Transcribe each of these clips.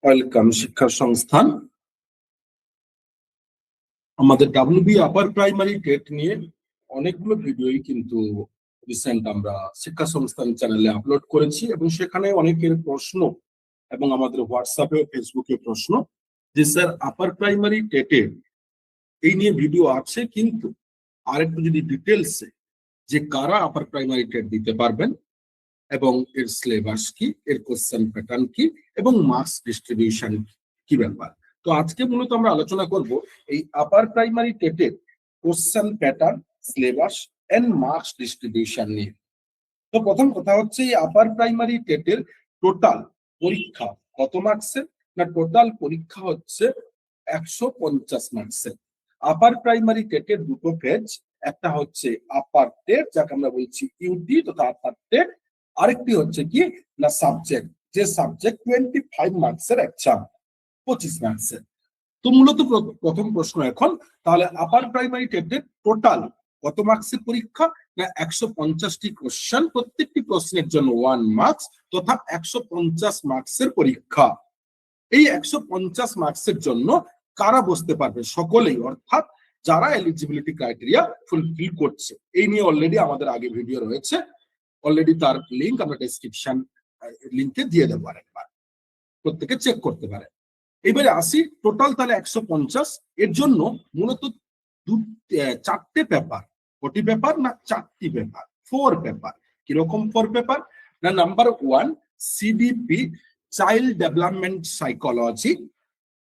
Welcome শিক্ষা সংস্থান। আমাদের WB আপার প্রাইমারি টেট নিয়ে অনেকগুলো ভিডিওই কিন্তু রিসেন্ট আমরা শিক্ষা সংস্থান চ্যানেলে আপলোড করেছি এবং সেখানে অনেকের প্রশ্ন এবং আমাদের হোয়াটসঅ্যাপে ও ফেসবুকে প্রশ্ন যে স্যার আপার প্রাইমারি টেটে এই নিয়ে ভিডিও আছে, কিন্তু আরেকটু যদি ডিটেলসে যে কারা আপার প্রাইমারি টেট দিতে পারবেন এবং এর সিলেবাস কি, এর কোশ্চেন প্যাটার্ন কি এবং মার্কস ডিস্ট্রিবিউশন কি ব্যাপার। তো আজকে মূলত আমরা আলোচনা করব এই আপার প্রাইমারি টেটের question pattern, syllabus and marks distribution নিয়ে। তো প্রথম কথা হচ্ছে এই আপার প্রাইমারি টেটের টোটাল পরীক্ষা কত মার্কসের? না, টোটাল পরীক্ষা হচ্ছে 150 মার্কসের। আপার প্রাইমারি টেটের দুটো পেজ, একটা হচ্ছে আপার টেট যাকে আমরা বলছি ইউটি তথা আপার টেট, আরেকটি হচ্ছে কি না সাবজেক্ট, যে সাবজেক্ট 25 মার্কসের এক্সাম, 25 মার্কসের। তো মূলত প্রথম প্রশ্ন এখন, তাহলে আপার প্রাইমারি টেটের টোটাল কত মার্কসের পরীক্ষা? না 150টি কোশ্চেন, প্রত্যেকটি প্রশ্নের জন্য 1 মার্কস তথা 150 মার্কসের পরীক্ষা। এই 150 মার্কসের জন্য কারা বসতে পারবে? সকলেই, অর্থাৎ যারা এলিজিবিলিটি ক্রাইটেরিয়া ফুলফিল করছে। এই নিয়ে অলরেডি আমাদের আগে ভিডিও রয়েছে, অলরেডি তার লিংক আমরা ডেসক্রিপশন লিংকে দিয়ে দেবো, আরেকবার প্রত্যেকে চেক করতে পারে। এবারে আসি টোটাল তাহলে 150, এর জন্য মূলত চারটে পেপার। কটি পেপার? না 4টি পেপার, 4 পেপার। কিরকম 4 পেপার? না, number 1 CDP child development psychology,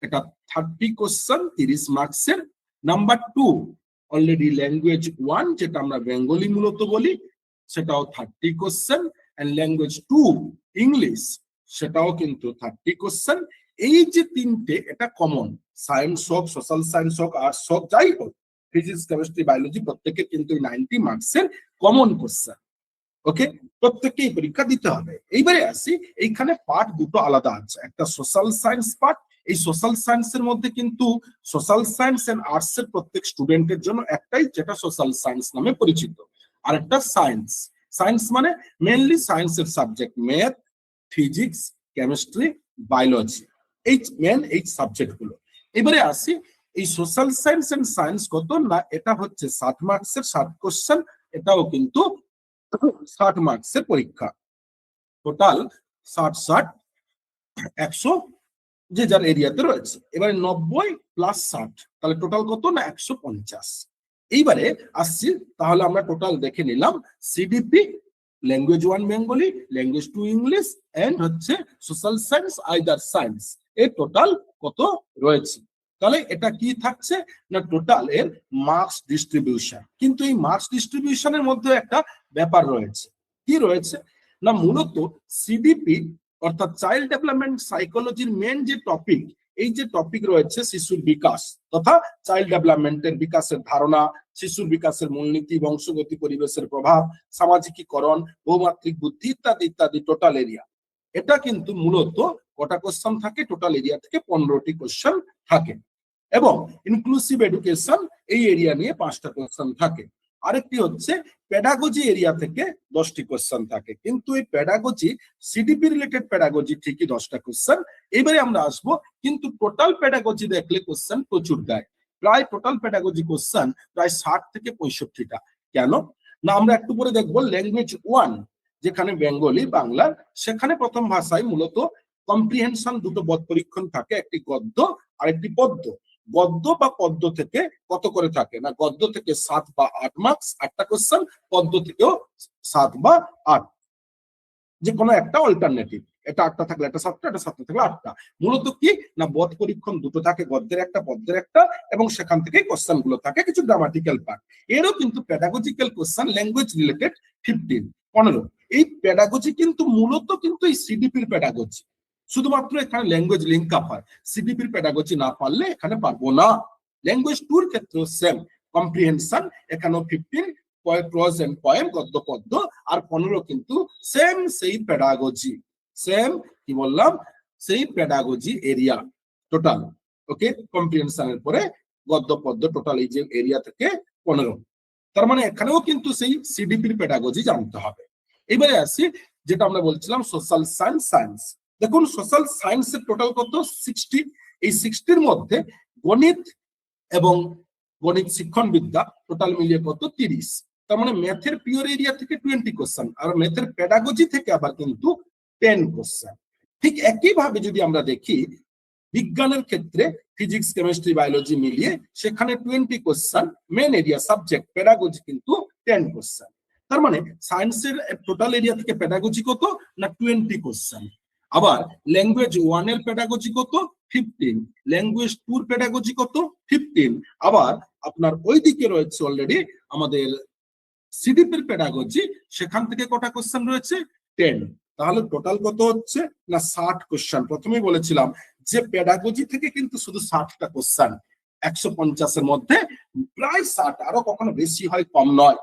এটা 30 কোশ্চেন, 30 মার্কসের। নাম্বার 2 অলরেডি ল্যাঙ্গুয়েজ 1, যেটা আমরা বেঙ্গলি মূলত বলি, সেটাও 30 কোশ্চেন। এন্ড ল্যাঙ্গুয়েজ 2 ইংলিশ, সেটাও কিন্তু 30 কোশ্চেন। এই যে তিনটে, এটা কমন, সায়েন্স হোক, সোশ্যাল সায়েন্স হোক, আর্টস হোক, যাই হোক, ফিজিক্স, কেমিস্ট্রি, বায়োলজি, প্রত্যেকের কিন্তু 90 মার্কসের কমন কোশ্চেন। ওকে, প্রত্যেককেই পরীক্ষা দিতে হবে। এইবারে আসি, এইখানে পার্ট দুটো আলাদা আছে, একটা সোশ্যাল সায়েন্স পার্ট। এই সোশ্যাল সায়েন্সের মধ্যে কিন্তু সোশ্যাল সায়েন্স এন্ড আর্টস এর প্রত্যেক স্টুডেন্টের জন্য একটাই, যেটা সোশ্যাল সায়েন্স নামে পরিচিত। আর একটা সায়েন্স। সায়েন্স মানে মেইনলি সায়েন্সের subject math, physics, chemistry, biology, এই মেন এই সাবজেক্ট গুলো। এবারে আসি, এই সোশ্যাল সায়েন্স এন্ড সায়েন্স কত? না, এটা হচ্ছে 60 মার্কসের 60 কোশ্চেন, এটাও কিন্তু 60 মার্কসের পরীক্ষা। টোটাল 60 100 যে যার এরিয়াতে রয়েছে। এবারে 90 প্লাস 60, তাহলে টোটাল কত? না 150। এইবারে আসছি, তাহলে আমরা টোটাল দেখে নিলাম CDP, language 1 Bengali, language 2 English and হচ্ছে সোশ্যাল সায়েন্স আইদার সায়েন্স, এর টোটাল কত রয়েছে। তাহলে এটা কি থাকছে? না টোটাল এর মার্কস ডিস্ট্রিবিউশন। কিন্তু এই মার্কস ডিস্ট্রিবিউশনের মধ্যে একটা ব্যাপার রয়েছে। কি রয়েছে? না মূলত সিডিপি অর্থাৎ চাইল্ড ডেভেলপমেন্ট সাইকোলজির মেন যে টপিক, এই যে টপিক রয়েছে শিশুর বিকাশ তথা চাইল্ড ডেভেলপমেন্টের বিকাশের ধারণা, শিশুর বিকাশের মূলনীতি, বংশগতি, পরিবেশের প্রভাব, সামাজিকীকরণ, বহুমাত্রিক বুদ্ধি ইত্যাদি ইত্যাদি, টোটাল এরিয়া। এটা কিন্তু মূলত কটা কোশ্চেন থাকে? টোটাল এরিয়া থেকে 15টি কোশ্চেন থাকে। এবং ইনক্লুসিভ এডুকেশন, এই এরিয়া নিয়ে 5টা কোশ্চেন থাকে। আরেকটি হচ্ছে পেডাগজি এরিয়া থেকে 10টি কোশ্চেন থাকে। কিন্তু এই পেডাগজি, সিডিপি রিলেটেড পেডাগজি ঠিকই 10টা কোশ্চেন। এবারে আমরা আসবো, কিন্তু টোটাল পেডাগজি দেখলে কোশ্চেন প্রচুর দেয়, প্রায় টোটাল পেডাগজি কোশ্চেন প্রায় 60 থেকে 65টা। কেন? না আমরা একটু পরে দেখবো ল্যাঙ্গুয়েজ 1, যেখানে বেঙ্গলি বাংলা, সেখানে প্রথম ভাষায় মূলত কম্প্রিহেনশন দুটো পদ পরীক্ষণ থাকে, একটি গদ্য আর একটি পদ্য। গদ্য বা পদ্য থেকে কত করে থাকে? না গদ্য থেকে 7 বা 8 মার্কস, 8টা কোশ্চেন, পদ্য থেকেও 7 বা 8, যে কোনো একটা অল্টারনেটিভ। এটা 8টা থাকলে এটা 7টা, এটা 7টা থাকলে 8টা। মূলত কি না পদ পরীক্ষণ দুটো থাকে, গদ্যের একটা, পদ্যের একটা, এবং সেখান থেকে কোশ্চেন গুলো থাকে, কিছু গ্রামাটিক্যাল পার্ট। এরও কিন্তু পেডাগজিক্যাল কোশ্চেন ল্যাঙ্গুয়েজ রিলেটেড 15। এই পেডাগজি কিন্তু মূলত কিন্তু এই সিডিপির পেডাগজি, শুধুমাত্র এখানে ল্যাঙ্গুয়েজ লিঙ্ক আপ হয়। সিডিপির পেডাগজি না পারলে এখানে পারবো না। ল্যাঙ্গুয়েজ 2 এর ক্ষেত্রেও সেম কম্প্রিহেনশন, এখানেও 15 প্রজ এন্ড পয়েম, গদ্য পদ্য, আর 15 কিন্তু সেম সেই পেডাগজি, সেম কি বললাম, সেই পেডাগজি এরিয়া টোটাল। ওকে, কম্প্রিহেনশনের পরে গদ্য পদ্য, টোটাল এই যে এরিয়া থেকে 15। তার মানে এখানেও কিন্তু সেই সিডিপির পেডাগজি জানতে হবে। এবারে আসি, যেটা আমরা বলছিলাম সোশ্যাল সায়েন্স। দেখুন সোশ্যাল সায়েন্সের টোটাল কত 60। এই 60-র মধ্যে গণিত এবং গণিত শিক্ষণ বিদ্যা টোটাল মিলিয়ে কত 30। তার মানে ম্যাথের পিওর এরিয়া থেকে 20 কোশ্চেন, আর ম্যাথের পেডাগজি থেকে আবার কিন্তু 10 কোশ্চেন। ঠিক একইভাবে যদি আমরা দেখি বিজ্ঞানের ক্ষেত্রে ফিজিক্স কেমিস্ট্রি বায়োলজি মিলিয়ে সেখানে 20 question, main area subject pedagogy কিন্তু 10 কোশ্চেন। তার মানে সায়েন্সের টোটাল এরিয়া থেকে পেডাগজি কত না 20 কোশ্চেন। আবার ল্যাঙ্গুয়েজ 1 এর পেডাগজি কত 15, ল্যাঙ্গুয়েজ 2 এর পেডাগজি কত 15। আবার আপনার ওইদিকে রয়েছে অলরেডি আমাদের সিডিপির পেডাগজি, সেখান থেকে কটা কোশ্চেন রয়েছে 10। তাহলে টোটাল কত হচ্ছে না 60 কোশ্চেন। প্রথমেই বলেছিলাম যে পেডাগজি থেকে কিন্তু শুধু 60টা কোশ্চেন, 150-এর মধ্যে প্রায় 60, আরো কখনো বেশি হয় কম নয়।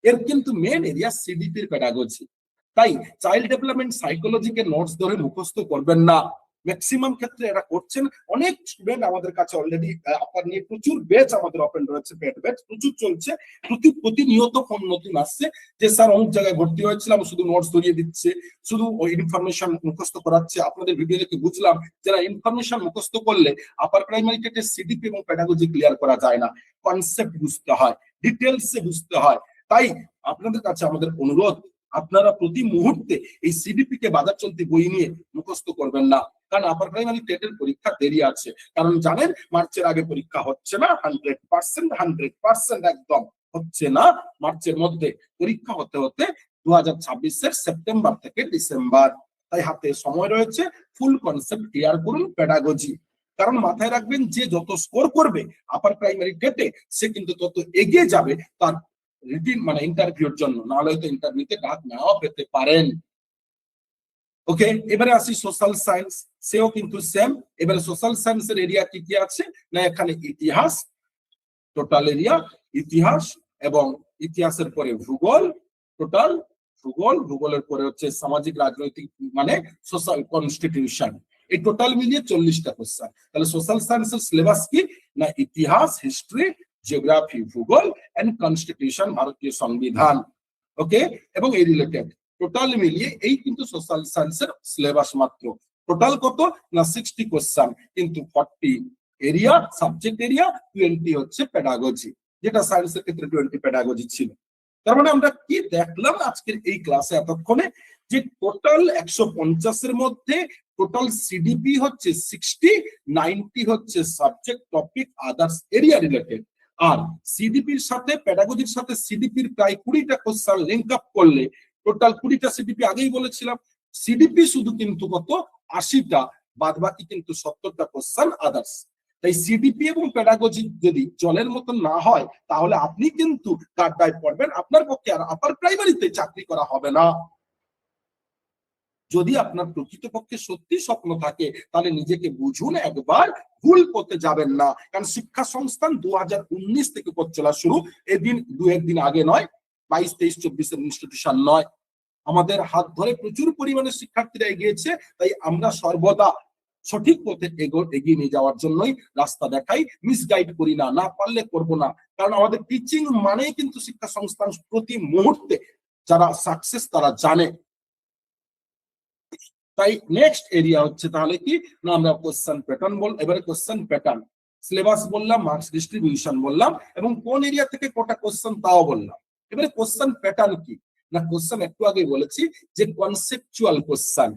এর কিন্তু মেন এরিয়া সিডিপির পেডাগজি। তাই চাইল্ড ডেভেলপমেন্ট সাইকোলজিকে নোটস ধরে মুখস্থ করবেন না। ম্যাক্সিমাম ক্ষেত্রে এরা করছেন। অনেক স্টুডেন্ট আমাদের কাছে অলরেডি আপার নিয়ে প্রচুর ব্যাচ আমাদের ওপেন রয়েছে, পেড ব্যাচ প্রচুর চলছে, প্রতিনিয়ত ফোন নতুন আসছে যে স্যার অমুক জায়গায় ভর্তি হয়েছিলাম, শুধু নোটস ধরিয়ে দিচ্ছে, শুধু ওই ইনফরমেশন মুখস্থ করাচ্ছে। আপনাদের ভিডিও দেখে বুঝলাম যারা ইনফরমেশন মুখস্থ করলে আপার প্রাইমারি টেটে সিডিপি এবং পেডাগজি ক্লিয়ার করা যায় না, কনসেপ্ট বুঝতে হয়, ডিটেলসে বুঝতে হয়। তাই আপনাদের কাছে আমাদের অনুরোধ, আপনারা প্রতি মুহূর্তে এই সিডিপি কে বাজার চলতি বই নিয়ে মুখস্থ করবেন না, কারণ আপার প্রাইমারি টেটের পরীক্ষা দেরি আছে। কারণ জানেন মার্চের আগে পরীক্ষা হচ্ছে না, 100% একদম হচ্ছে না। মার্চের মধ্যে পরীক্ষা হতে হতে 2026-এর সেপ্টেম্বর থেকে ডিসেম্বর। তাই হাতে সময় রয়েছে, ফুল কনসেপ্ট ক্লিয়ার করুন পেডাগজি। কারণ মাথায় রাখবেন যে যত স্কোর করবে আপার প্রাইমারি টেটে সে কিন্তু তত এগিয়ে যাবে তার রিটিন মানে ইন্টারভিউর জন্য, নাহলে হয়তো ইন্টারভিউতে ডাক নাও পেতে পারেন। ওকে, এবারে আসি সোশ্যাল সায়েন্স, সেও কিন্তু সেম। এবারে সোশ্যাল সায়েন্সের এরিয়া কি কি আছে না এখানে ইতিহাস, টোটাল এরিয়া ইতিহাস, এবং ইতিহাসের পরে ভূগোল, টোটাল ভূগোলের পরে হচ্ছে সামাজিক রাজনৈতিক মানে সোশ্যাল কনস্টিটিউশন। এই টোটাল মিলিয়ে 40টা কোশ্চেন। তাহলে সোশ্যাল সায়েন্সের সিলেবাস কি না ইতিহাস, হিস্ট্রি, জিওগ্রাফি, ভূগোল এন্ড কনস্টিটিউশন, ভারতীয় সংবিধান। ওকে, এবং এই রিলেটেড টোটাল মিলিয়ে এই কিন্তু সোশ্যাল সায়েন্সের সিলেবাস মাত্র। টোটাল কত না 60 কোশ্চেন, কিন্তু 40 এরিয়া সাবজেক্ট এরিয়া, 20 হচ্ছে পেডাগজি, যেটা সায়েন্সের ক্ষেত্রে 20 পেডাগজি ছিল। তার মানে আমরা কি দেখলাম আজকের এই ক্লাসে এতক্ষণে, যে টোটাল 150-এর মধ্যে টোটাল সিডিপি হচ্ছে 60, 90 হচ্ছে subject topic others area related. আর সিডিপির সাথে পেডাগজির সাথে সিডিপির প্রায় 20টা কোশ্চেন লিংক আপ করলে টোটাল 20টা সিডিপি, আগেই বলেছিলাম সিডিপি শুধু কিন্তু কত 80টা, বাদ বাকি কিন্তু 70টা কোশ্চেন আদার্স। তাই সিডিপি এবং পেডাগজি যদি জলের মতন না হয় তাহলে আপনি কিন্তু কাটবায় পড়বেন, আপনার পক্ষে আর আপার প্রাইমারিতে চাকরি করা হবে না। যদি আপনার প্রকৃতপক্ষে সত্যি স্বপ্ন থাকে তাহলে নিজেকে বুঝুন, একবার ভুল পথে যাবেন না। কারণ শিক্ষা সংস্থান 2019 থেকে পথ চলা শুরু, এদিন দু একদিন আগে নয়, 22, 23, 24-এর ইনস্টিটিউশন নয়। আমাদের হাত ধরে প্রচুর পরিমাণে শিক্ষার্থীরা এগিয়েছে। তাই আমরা সর্বদা সঠিক পথে এগিয়ে নিয়ে যাওয়ার জন্যই রাস্তা দেখাই, মিসগাইড করি না, না পারলে করবো না। কারণ আমাদের টিচিং মানেই কিন্তু শিক্ষা সংস্থান প্রতি মুহূর্তে যারা সাকসেস তারা জানে। তাই নেক্সট এরিয়া হচ্ছে তাহলে কি না আমরা কোশ্চেন প্যাটার্ন এবারে কোশ্চেন প্যাটার্ন, সিলেবাস বললাম, মার্কস ডিস্ট্রিবিউশন বললাম, এবং কোন এরিয়া থেকে কটা কোশ্চেন তাও বললাম। এবারে কোশ্চেন প্যাটার্ন কি না কোশ্চেন একটু আগে বলেছি যে কনসেপচুয়াল কোশ্চেন।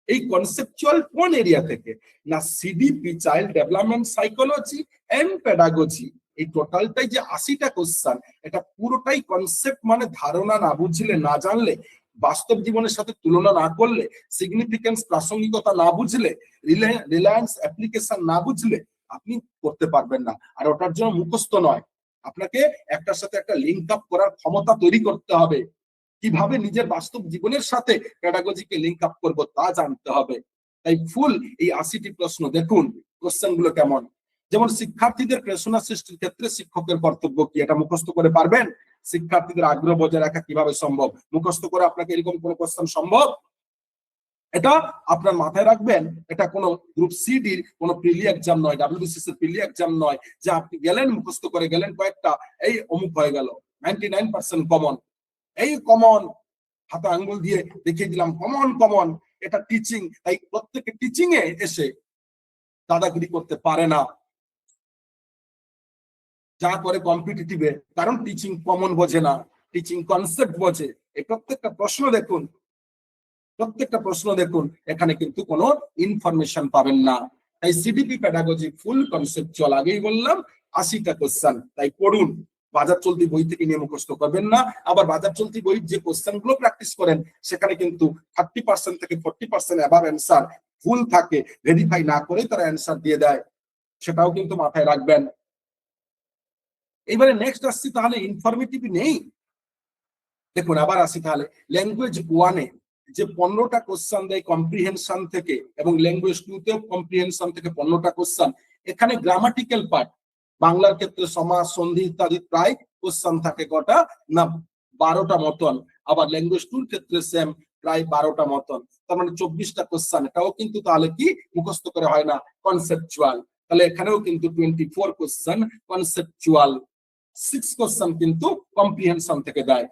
এই কনসেপচুয়াল কোন এরিয়া থেকে না CDP, child development psychology and pedagogy. এই টোটালটাই যে 80টা কোশ্চেন, এটা পুরোটাই কনসেপ্ট মানে ধারণা না বুঝলে, না জানলে, বাস্তব জীবনের সাথে তুলনা না করলে, সিগনিফিকেন্স প্রাসঙ্গিকতা না বুঝলে, রিলায়েন্স অ্যাপ্লিকেশন না বুঝলে আপনি করতে পারবেন না। আর ওটার জন্য মুখস্থ নয়, আপনাকে একটার সাথে একটা লিঙ্ক আপ করার ক্ষমতা তৈরি করতে হবে। কিভাবে নিজের বাস্তব জীবনের সাথে পেডাগজিকে লিঙ্ক আপ করব তা জানতে হবে। তাই ফুল এই 80টি প্রশ্ন দেখুন, কোশ্চেন গুলো কেমন। যেমন শিক্ষার্থীদের প্রেরণা সৃষ্টির ক্ষেত্রে শিক্ষকের কর্তব্য কি, এটা মুখস্থ করে পারবেন? শিক্ষার্থীদের আগ্রহ বজায় রাখা কিভাবে সম্ভব, মুখস্থ করে আপনাকে এরকম কোনো কোশ্চেন সম্ভব? এটা আপনার মাথায় রাখবেন, এটা কোনো গ্রুপ সিডির কোনো প্রিলি এক্সাম নয়, ডাব্লিউবিসিএস এর প্রিলি এক্সাম নয় যে আপনি গেলেন মুখস্থ করে গেলেন কয়েকটা, এই অমুক হয়ে গেল। 99% কমন, এই কমন হাতে আঙ্গুল দিয়ে দেখিয়ে দিলাম কমন কমন। এটা টিচিং, তাই প্রত্যেকে টিচিং এ এসে দাদাগিরি করতে পারে না, যা করে কম্পিটিটিভে, কারণ টিচিং কমন বোঝে না, টিচিং কনসেপ্ট বোঝে। এই প্রত্যেকটা প্রশ্ন দেখুন, এখানে কিন্তু কোনো ইনফরমেশন পাবেন না। তাই সিডিপি প্যাডাগজি ফুল কনসেপচুয়াল, আগেই বললাম 80টা কোশ্চেন, তাই পড়ুন। বাজার চলতি বই থেকে নিয়ে মুখস্থ করবেন না। আবার বাজার চলতি বই যে কোশ্চেন গুলো প্র্যাকটিস করেন সেখানে কিন্তু 30% থেকে 40% অ্যাবাভ অ্যান্সার ভুল থাকে, ভেরিফাই না করে তারা অ্যান্সার দিয়ে দেয়, সেটাও কিন্তু মাথায় রাখবেন। এবারে নেক্সট আসছি, তাহলে ইনফরমেটিভ নেই। দেখুন আবার আসি, তাহলে ল্যাঙ্গুয়েজ 1-এ যে 15টা কোশ্চেন দেয় কম্প্রিহেনশন থেকে, এবং ল্যাঙ্গুয়েজ 2-তেও কম্প্রিহেনশন থেকে 15টা কোশ্চেন, এখানে গ্রামাটিক্যাল পার্ট, বাংলার ক্ষেত্রে সমাস সন্ধি ইত্যাদি প্রায় কোশ্চেন থাকে কটা না 12টা মতন, আবার ল্যাঙ্গুয়েজ 2-র ক্ষেত্রে সেম প্রায় 12টা মতন, তার মানে 24টা কোশ্চেন। এটাও কিন্তু তাহলে কি মুখস্থ করে হয় না, কনসেপচুয়াল। তাহলে এখানেও কিন্তু 24 কোশ্চেন কনসেপচুয়াল, 6 কোশ্চেন কিন্তু কম্প্রিহেনশন থেকে দেয়,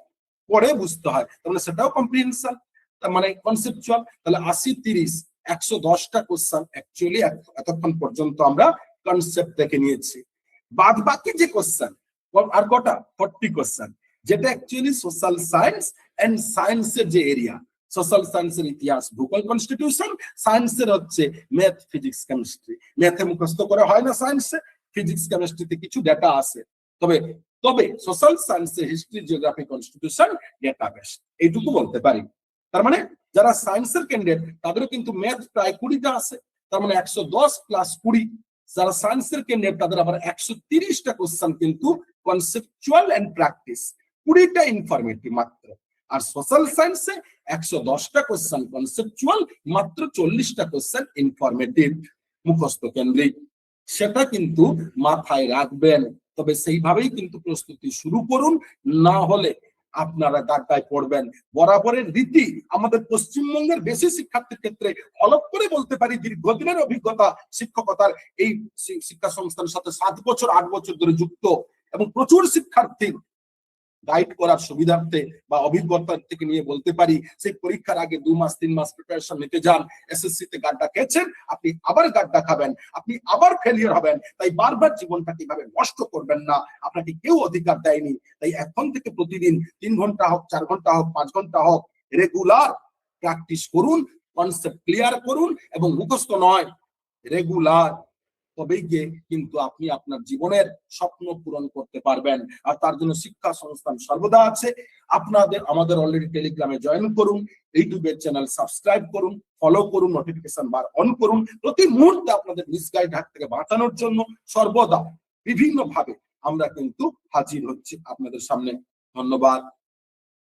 পরে বুঝতে হয়, তার মানে সেটাও কম্প্রিহেনশন, তার মানে কনসেপচুয়াল। তাহলে 80-30 110টা কোশ্চেন অ্যাকচুয়ালি এতক্ষণ পর্যন্ত আমরা কনসেপ্ট দেখে নিয়েছি। বাদ বাকি যে কোশ্চেন আর কটা 40 কোশ্চেন, যেটা অ্যাকচুয়ালি সোশ্যাল সায়েন্স এন্ড সায়েন্সের যে এরিয়া, সোশ্যাল সায়েন্সের ইতিহাস ভূগোল কনস্টিটিউশন, সায়েন্সের হচ্ছে ম্যাথ ফিজিক্স কেমিস্ট্রি। ম্যাথে মুখস্থ করে হয় না সায়েন্সে, ফিজিক্স কেমিস্ট্রিতে কিছু ডেটা আছে, তবে তবে সোশ্যাল সায়েন্সের হিস্ট্রি জিওগ্রাফি কনস্টিটিউশন ডেটাবেস, এইটুকু বলতে পারি। তার মানে যারা সায়েন্সের ক্যান্ডিডেট তাদেরও কিন্তু ম্যাথ প্রায় 20টা আছে, তার মানে 110 প্লাস 20। যারা সায়েন্সের ক্যান্ডিডেট তাদের আবার 130টা কোশ্চেন কিন্তু কনসেপচুয়াল এন্ড প্র্যাকটিস, 20টা ইনফরমেটিভ মাত্র। আর সোশ্যাল সায়েন্সে 110টা কোশ্চেন কনসেপচুয়াল, মাত্র 40টা কোশ্চেন ইনফরমেটিভ মুখস্থ কেন্দ্রিক। সেটা কিন্তু মাথায় রাখবেন, তবে সেইভাবেই কিন্তু প্রস্তুতি শুরু করুন, না হলে আপনারা গাড্ডায় পড়বেন। বরাবরের রীতি আমাদের পশ্চিমবঙ্গের বেশি শিক্ষার্থীর ক্ষেত্রে অলপ করে বলতে পারি, দীর্ঘদিনের অভিজ্ঞতা শিক্ষকতার এই শিক্ষা সংস্থানের সাথে 7 বছর 8 বছর ধরে যুক্ত, এবং প্রচুর শিক্ষার্থী গাইড করার সুবিধার্থে বা অভিজ্ঞতার থেকে নিয়ে বলতে পারি, সেই পরীক্ষার আগে 2 মাস 3 মাস প্রিপারেশন নিতে যান, এসএসসি তে গাড্ডা খেয়েছেন, আপনি আবার গাড্ডা খাবেন, আপনি আবার ফেলিয়ার হবেন। তাই বারবার জীবনটা কিভাবে নষ্ট করবেন না, আপনাকে কেউ অধিকার দেয়নি। তাই এখন থেকে প্রতিদিন 3 ঘন্টা হোক, 4 ঘন্টা হোক, 5 ঘন্টা হোক, রেগুলার প্র্যাকটিস করুন, কনসেপ্ট ক্লিয়ার করুন, এবং মুখস্থ নয়, রেগুলার, তবেই গিয়ে কিন্তু আপনি আপনার জীবনের স্বপ্ন পূরণ করতে পারবেন। আর তার জন্য শিক্ষা সংস্থান সর্বদা আছে। আমাদের অলরেডি টেলিগ্রামে জয়েন করুন, ইউটিউবের চ্যানেল সাবস্ক্রাইব করুন, ফলো করুন, নোটিফিকেশন বার অন করুন। প্রতি মুহূর্তে আপনাদের মিসগাইড হাত থেকে বাঁচানোর জন্য সর্বদা বিভিন্ন ভাবে আমরা কিন্তু হাজির হচ্ছি আপনাদের সামনে। ধন্যবাদ।